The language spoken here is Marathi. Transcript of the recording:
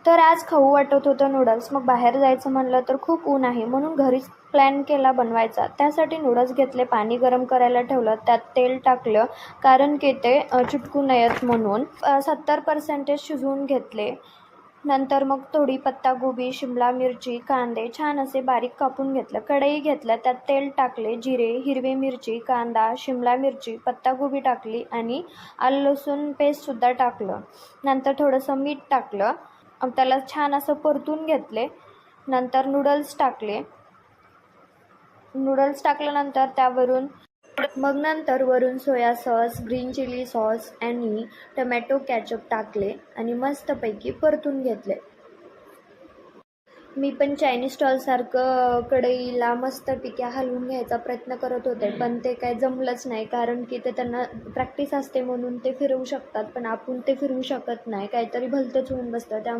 तर आज खाऊ वाटत होतं नूडल्स. मग बाहेर जायचं म्हणलं तर खूप ऊन आहे, म्हणून घरीच प्लॅन केला बनवायचा. त्यासाठी नूडल्स घेतले, पाणी गरम करायला ठेवलं, त्यात तेल टाकलं कारण की ते चिटकू नयेत म्हणून. 70% शिजवून घेतले. नंतर मग थोडी पत्ताकोबी, शिमला मिरची, कांदे छान असे बारीक कापून घेतलं. कढई घेतलं, त्यात तेल टाकले, जिरे, हिरवी मिरची, कांदा, शिमला मिरची, पत्ताकोबी टाकली आणि आलं लसूण पेस्टसुद्धा टाकलं. नंतर थोडंसं मीठ टाकलं. त्याला छान असं परतून घेतले. नंतर नूडल्स टाकल्यानंतर नंतर वरून soya sauce, green chilli sauce आणि टोमॅटो केचप टाकले आणि मस्तपैकी परतून घेतले. मी पण चायनीज स्टॉलसारखं कढईला मस्तपैकी हलवून घ्यायचा प्रयत्न करत होते, पण ते काय जमलंच नाही कारण की ते त्यांना प्रॅक्टिस असते म्हणून ते फिरवू शकतात, पण आपण ते फिरवू शकत नाही. काहीतरी भलतंच होऊन बसतं.